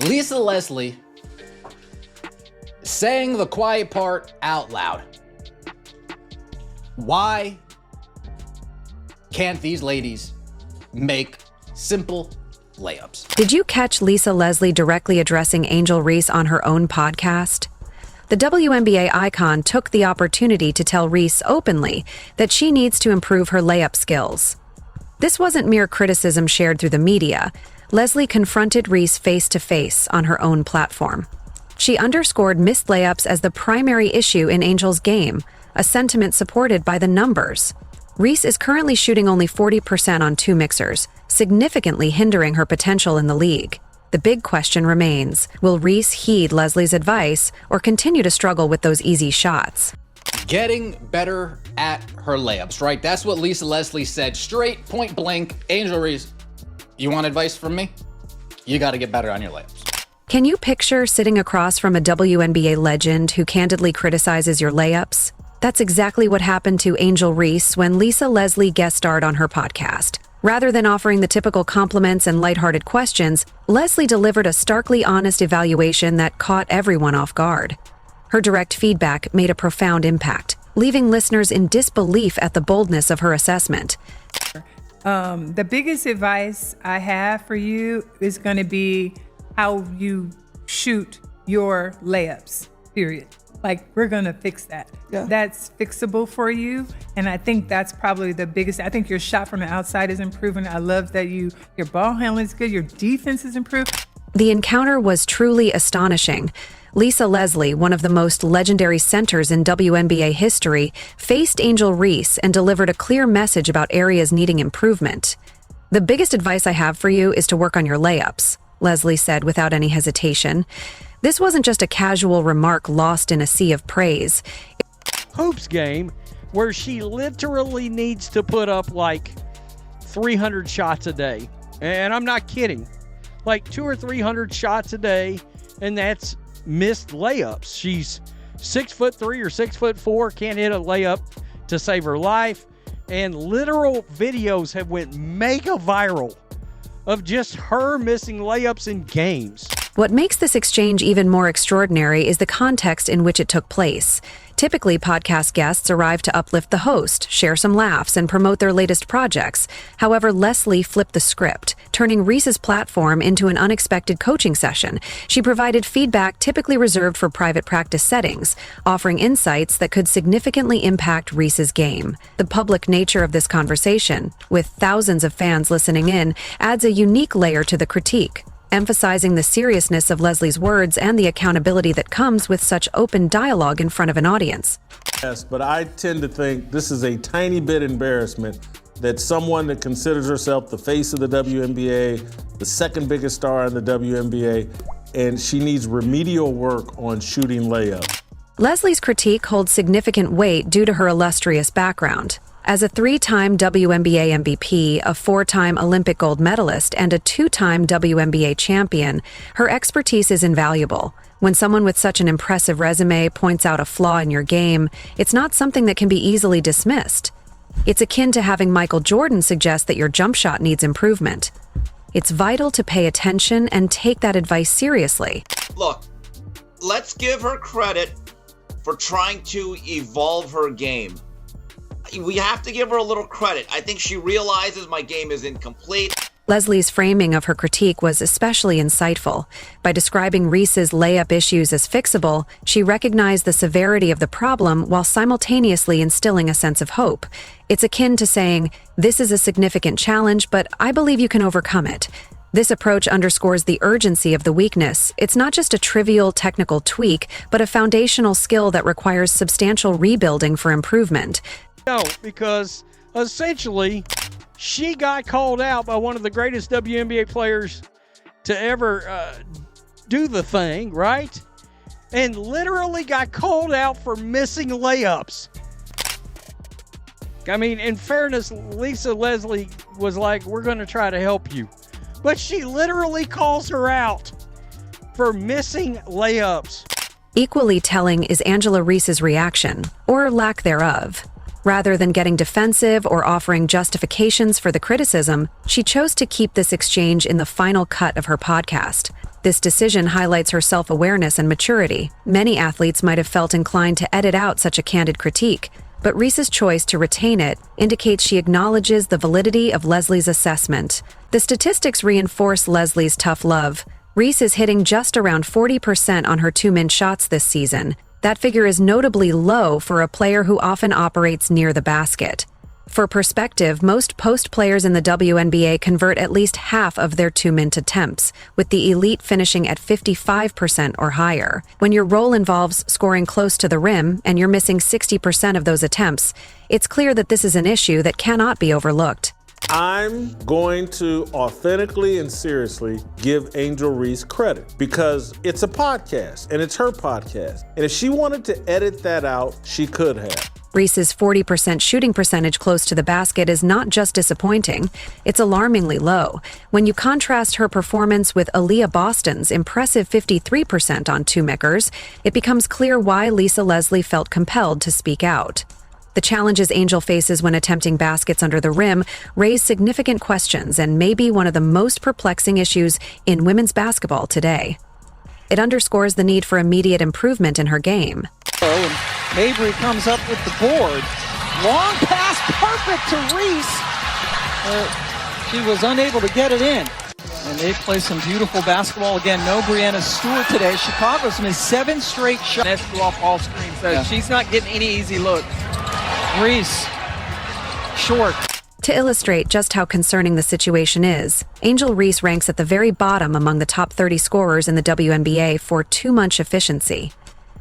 Lisa Leslie saying the quiet part out loud. Why can't these ladies make simple layups? Did you catch Lisa Leslie directly addressing Angel Reese on her own podcast? The WNBA icon took the opportunity to tell Reese openly that she needs to improve her layup skills. This wasn't mere criticism shared through the media. Leslie confronted Reese face-to-face on her own platform. She underscored missed layups as the primary issue in Angel's game, a sentiment supported by the numbers. Reese is currently shooting only 40% on 2 mixers, significantly hindering her potential in the league. The big question remains, will Reese heed Leslie's advice or continue to struggle with those easy shots? Getting better at her layups, right? That's what Lisa Leslie said, straight, point blank. Angel Reese, you want advice from me? You got to get better on your layups. Can you picture sitting across from a WNBA legend who candidly criticizes your layups? That's exactly what happened to Angel Reese when Lisa Leslie guest starred on her podcast. Rather than offering the typical compliments and lighthearted questions, Leslie delivered a starkly honest evaluation that caught everyone off guard. Her direct feedback made a profound impact, leaving listeners in disbelief at the boldness of her assessment. The biggest advice I have for you is going to be how you shoot your layups, period. Like, we're going to fix that. Yeah. That's fixable for you. And I think that's probably the biggest. I think your shot from the outside is improving. I love that your ball handling is good. Your defense is improved. The encounter was truly astonishing. Lisa Leslie, one of the most legendary centers in WNBA history, faced Angel Reese and delivered a clear message about areas needing improvement. The biggest advice I have for you is to work on your layups, Leslie said without any hesitation. This wasn't just a casual remark lost in a sea of praise. Hoops game where she literally needs to put up like 300 shots a day. And I'm not kidding. Like 200 or 300 shots a day, and that's missed layups. She's 6'3" or 6'4", can't hit a layup to save her life. And literal videos have went mega viral of just her missing layups in games. What makes this exchange even more extraordinary is the context in which it took place. Typically, podcast guests arrive to uplift the host, share some laughs, and promote their latest projects. However, Leslie flipped the script, turning Reese's platform into an unexpected coaching session. She provided feedback typically reserved for private practice settings, offering insights that could significantly impact Reese's game. The public nature of this conversation, with thousands of fans listening in, adds a unique layer to the critique, emphasizing the seriousness of Leslie's words and the accountability that comes with such open dialogue in front of an audience. Yes, but I tend to think this is a tiny bit embarrassment that someone that considers herself the face of the WNBA, the second biggest star in the WNBA, and she needs remedial work on shooting layups. Leslie's critique holds significant weight due to her illustrious background. As a 3-time WNBA MVP, a 4-time Olympic gold medalist, and a 2-time WNBA champion, her expertise is invaluable. When someone with such an impressive resume points out a flaw in your game, it's not something that can be easily dismissed. It's akin to having Michael Jordan suggest that your jump shot needs improvement. It's vital to pay attention and take that advice seriously. Look, let's give her credit for trying to evolve her game. We have to give her a little credit. I think she realizes my game is incomplete. Leslie's framing of her critique was especially insightful. By describing Reese's layup issues as fixable, she recognized the severity of the problem while simultaneously instilling a sense of hope. It's akin to saying, "This is a significant challenge, but I believe you can overcome it." This approach underscores the urgency of the weakness. It's not just a trivial technical tweak, but a foundational skill that requires substantial rebuilding for improvement. No, because essentially, she got called out by one of the greatest WNBA players to ever do the thing, right? And literally got called out for missing layups. I mean, in fairness, Lisa Leslie was like, we're going to try to help you. But she literally calls her out for missing layups. Equally telling is Angela Reese's reaction, or lack thereof. Rather than getting defensive or offering justifications for the criticism, she chose to keep this exchange in the final cut of her podcast. This decision highlights her self-awareness and maturity. Many athletes might have felt inclined to edit out such a candid critique, but Reese's choice to retain it indicates she acknowledges the validity of Leslie's assessment. The statistics reinforce Leslie's tough love. Reese is hitting just around 40% on her 2-min shots this season. That figure is notably low for a player who often operates near the basket. For perspective, most post players in the WNBA convert at least half of their 2-min attempts, with the elite finishing at 55% or higher. When your role involves scoring close to the rim and you're missing 60% of those attempts, it's clear that this is an issue that cannot be overlooked. I'm going to authentically and seriously give Angel Reese credit because it's a podcast and it's her podcast. And if she wanted to edit that out, she could have. Reese's 40% shooting percentage close to the basket is not just disappointing, it's alarmingly low. When you contrast her performance with Aaliyah Boston's impressive 53% on 2-mickers, it becomes clear why Lisa Leslie felt compelled to speak out. The challenges Angel faces when attempting baskets under the rim raise significant questions and may be one of the most perplexing issues in women's basketball today. It underscores the need for immediate improvement in her game. And Mabry comes up with the board. Long pass, perfect to Reese. She was unable to get it in. And they play some beautiful basketball. Again, no Brianna Stewart today. Chicago's missed 7 straight shots. That's through off ball screen, so she's not getting any easy looks. Reese, short. To illustrate just how concerning the situation is, Angel Reese ranks at the very bottom among the top 30 scorers in the WNBA for 2-month efficiency.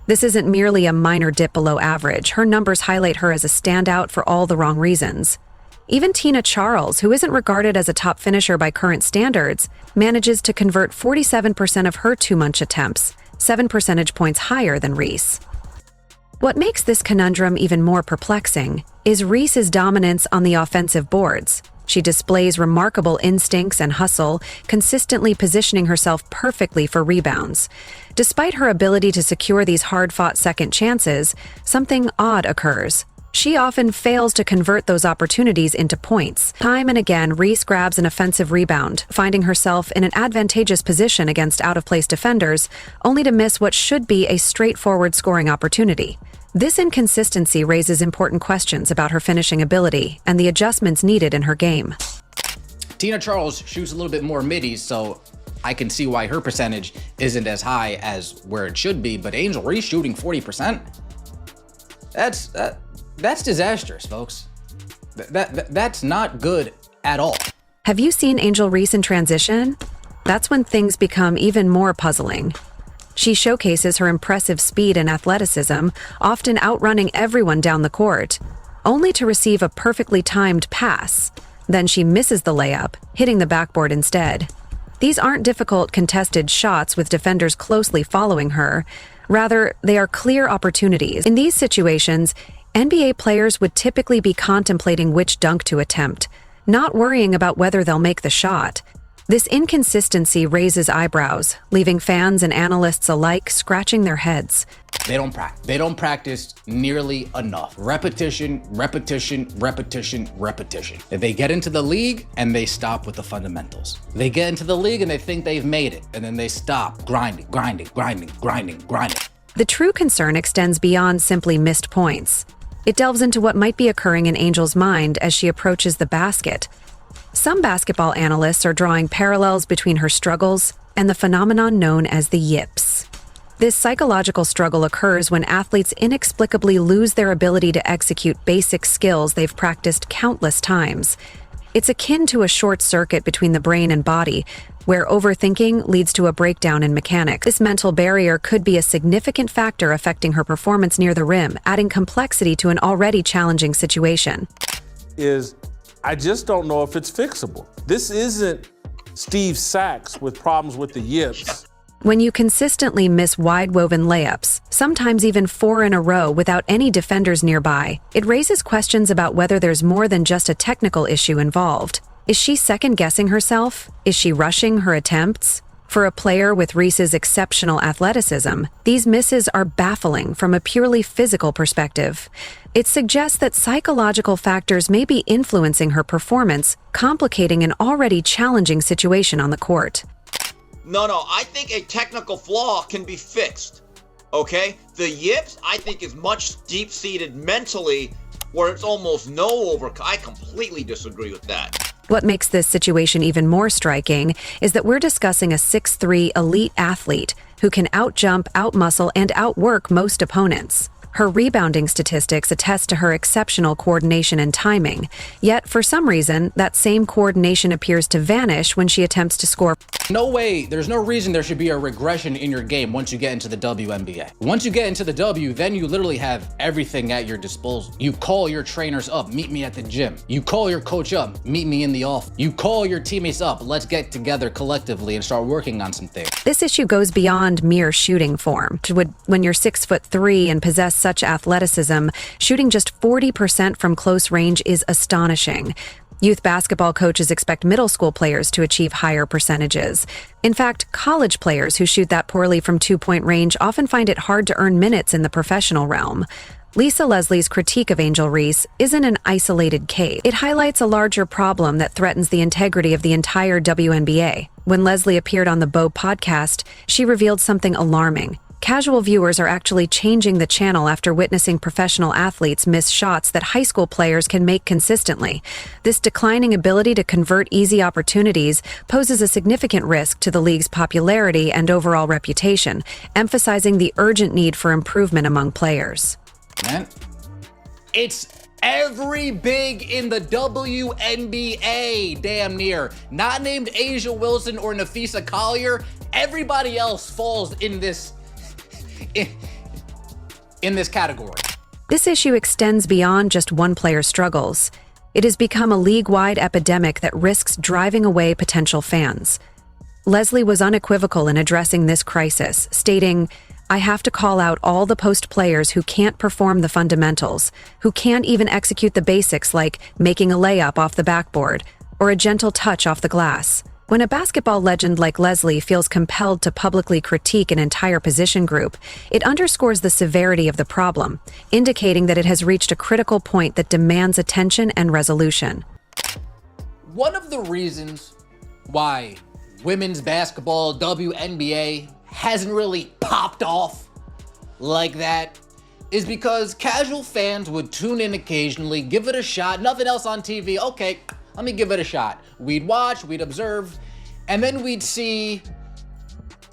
This isn't merely a minor dip below average. Her numbers highlight her as a standout for all the wrong reasons. Even Tina Charles, who isn't regarded as a top finisher by current standards, manages to convert 47% of her 2-month attempts, 7 percentage points higher than Reese. What makes this conundrum even more perplexing is Reese's dominance on the offensive boards. She displays remarkable instincts and hustle, consistently positioning herself perfectly for rebounds. Despite her ability to secure these hard-fought second chances, something odd occurs. She often fails to convert those opportunities into points. Time and again, Reese grabs an offensive rebound, finding herself in an advantageous position against out-of-place defenders, only to miss what should be a straightforward scoring opportunity. This inconsistency raises important questions about her finishing ability and the adjustments needed in her game. Tina Charles shoots a little bit more middies, so I can see why her percentage isn't as high as where it should be, but Angel Reese shooting 40%? That's disastrous, folks. That's not good at all. Have you seen Angel Reese in transition? That's when things become even more puzzling. She showcases her impressive speed and athleticism, often outrunning everyone down the court, only to receive a perfectly timed pass. Then she misses the layup, hitting the backboard instead. These aren't difficult contested shots with defenders closely following her. Rather, they are clear opportunities. In these situations, NBA players would typically be contemplating which dunk to attempt, not worrying about whether they'll make the shot. This inconsistency raises eyebrows, leaving fans and analysts alike scratching their heads. They don't practice nearly enough. Repetition. If they get into the league and they stop with the fundamentals. They get into the league and they think they've made it, and then they stop grinding. The true concern extends beyond simply missed points. It delves into what might be occurring in Angel's mind as she approaches the basket. Some basketball analysts are drawing parallels between her struggles and the phenomenon known as the yips. This psychological struggle occurs when athletes inexplicably lose their ability to execute basic skills they've practiced countless times. It's akin to a short circuit between the brain and body, where overthinking leads to a breakdown in mechanics. This mental barrier could be a significant factor affecting her performance near the rim, adding complexity to an already challenging situation. I just don't know if it's fixable. This isn't Steve Sachs with problems with the yips. When you consistently miss wide-woven layups, sometimes even 4 in a row without any defenders nearby, it raises questions about whether there's more than just a technical issue involved. Is she second-guessing herself? Is she rushing her attempts? For a player with Reese's exceptional athleticism, these misses are baffling from a purely physical perspective. It suggests that psychological factors may be influencing her performance, complicating an already challenging situation on the court. No, I think a technical flaw can be fixed. Okay? The yips, I think, is much deep-seated mentally, where it's almost no I completely disagree with that. What makes this situation even more striking is that we're discussing a 6'3" elite athlete who can outjump, outmuscle, and outwork most opponents. Her rebounding statistics attest to her exceptional coordination and timing, yet for some reason, that same coordination appears to vanish when she attempts to score. No way, there's no reason there should be a regression in your game once you get into the WNBA. Once you get into the W, then you literally have everything at your disposal. You call your trainers up, meet me at the gym. You call your coach up, meet me in the office. You call your teammates up, let's get together collectively and start working on some things. This issue goes beyond mere shooting form. When you're 6'3" and possess such athleticism, shooting just 40% from close range is astonishing. Youth basketball coaches expect middle school players to achieve higher percentages. In fact, college players who shoot that poorly from two-point range often find it hard to earn minutes in the professional realm. Lisa Leslie's critique of Angel Reese isn't an isolated case. It highlights a larger problem that threatens the integrity of the entire WNBA. When Leslie appeared on the Bo podcast, she revealed something alarming. Casual viewers are actually changing the channel after witnessing professional athletes miss shots that high school players can make consistently. This declining ability to convert easy opportunities poses a significant risk to the league's popularity and overall reputation, emphasizing the urgent need for improvement among players. Man, it's every big in the WNBA, damn near. Not named Asia Wilson or Nafisa Collier. Everybody else falls in this category. This issue extends beyond just one player's struggles. It has become a league-wide epidemic that risks driving away potential fans. Leslie was unequivocal in addressing this crisis, stating, "I have to call out all the post players who can't perform the fundamentals, who can't even execute the basics like making a layup off the backboard or a gentle touch off the glass." When a basketball legend like Leslie feels compelled to publicly critique an entire position group, it underscores the severity of the problem, indicating that it has reached a critical point that demands attention and resolution. One of the reasons why women's basketball, WNBA, hasn't really popped off like that is because casual fans would tune in occasionally, give it a shot, nothing else on TV, okay, let me give it a shot. We'd watch, we'd observe, and then we'd see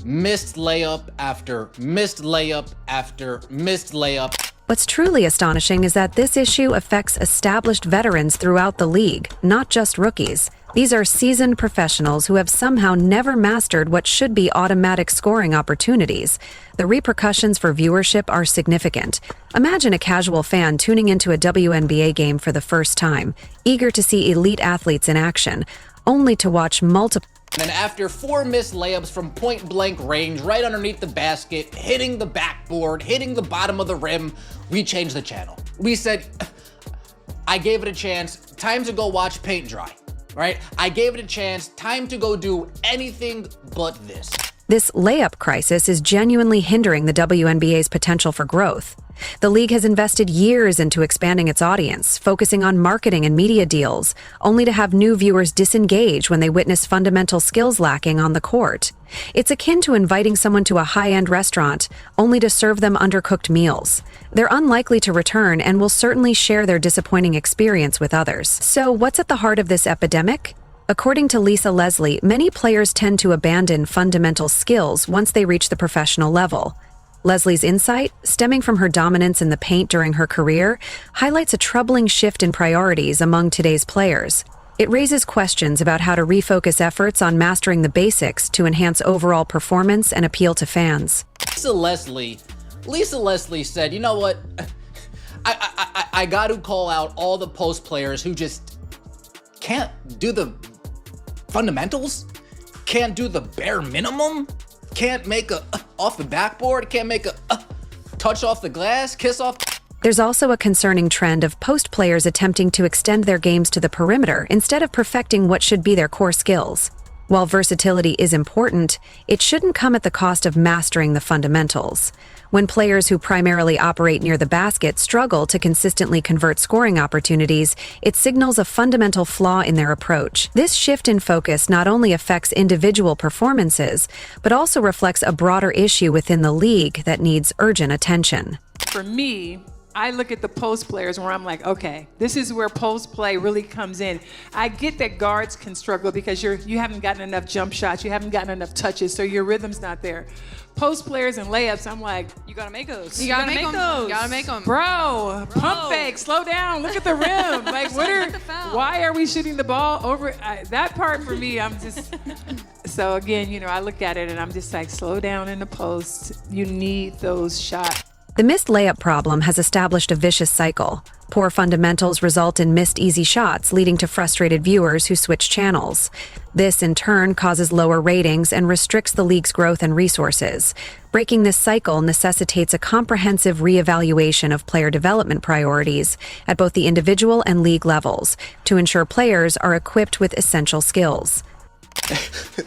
missed layup after missed layup after missed layup. What's truly astonishing is that this issue affects established veterans throughout the league, not just rookies. These are seasoned professionals who have somehow never mastered what should be automatic scoring opportunities. The repercussions for viewership are significant. Imagine a casual fan tuning into a WNBA game for the first time, eager to see elite athletes in action, only to watch multiple. And then after 4 missed layups from point blank range, right underneath the basket, hitting the backboard, hitting the bottom of the rim, we changed the channel. We said, I gave it a chance, time to go watch paint dry. Right? I gave it a chance, time to go do anything but this. This layup crisis is genuinely hindering the WNBA's potential for growth. The league has invested years into expanding its audience, focusing on marketing and media deals, only to have new viewers disengage when they witness fundamental skills lacking on the court. It's akin to inviting someone to a high-end restaurant, only to serve them undercooked meals. They're unlikely to return and will certainly share their disappointing experience with others. So, what's at the heart of this epidemic? According to Lisa Leslie, many players tend to abandon fundamental skills once they reach the professional level. Leslie's insight, stemming from her dominance in the paint during her career, highlights a troubling shift in priorities among today's players. It raises questions about how to refocus efforts on mastering the basics to enhance overall performance and appeal to fans. Lisa Leslie said, you know what? I got to call out all the post players who just can't do the fundamentals, can't do the bare minimum, can't make a off the backboard, can't make a touch off the glass, kiss off. There's also a concerning trend of post players attempting to extend their games to the perimeter instead of perfecting what should be their core skills. While versatility is important, it shouldn't come at the cost of mastering the fundamentals. When players who primarily operate near the basket struggle to consistently convert scoring opportunities, it signals a fundamental flaw in their approach. This shift in focus not only affects individual performances, but also reflects a broader issue within the league that needs urgent attention. For me, I look at the post players where I'm like, okay, this is where post play really comes in. I get that guards can struggle because you haven't gotten enough jump shots, you haven't gotten enough touches, so your rhythm's not there. Post players and layups, I'm like, You gotta make those. You gotta make those. You gotta make them. bro, pump fake, slow down, look at the rim. Like, why are we shooting the ball over? That part for me, I'm just, so again, I look at it and I'm just like, slow down in the post. You need those shots. The missed layup problem has established a vicious cycle. Poor fundamentals result in missed easy shots, leading to frustrated viewers who switch channels. This, in turn, causes lower ratings and restricts the league's growth and resources. Breaking this cycle necessitates a comprehensive reevaluation of player development priorities at both the individual and league levels to ensure players are equipped with essential skills.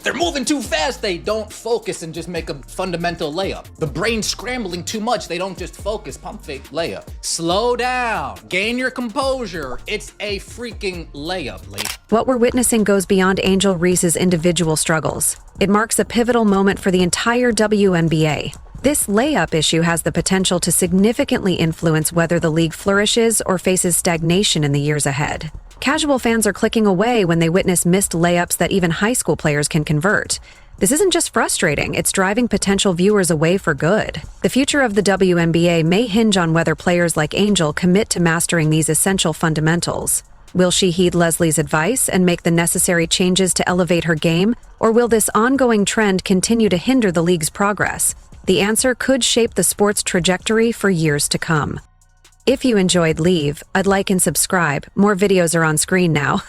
They're moving too fast. They don't focus and just make a fundamental layup. The brain's scrambling too much. They don't just focus, pump fake, layup. Slow down, gain your composure. It's a freaking layup, Lee. What we're witnessing goes beyond Angel Reese's individual struggles. It marks a pivotal moment for the entire WNBA. This layup issue has the potential to significantly influence whether the league flourishes or faces stagnation in the years ahead. Casual fans are clicking away when they witness missed layups that even high school players can convert. This isn't just frustrating, it's driving potential viewers away for good. The future of the WNBA may hinge on whether players like Angel commit to mastering these essential fundamentals. Will she heed Leslie's advice and make the necessary changes to elevate her game, or will this ongoing trend continue to hinder the league's progress? The answer could shape the sport's trajectory for years to come. If you enjoyed Leave, I'd like and subscribe. More videos are on screen now.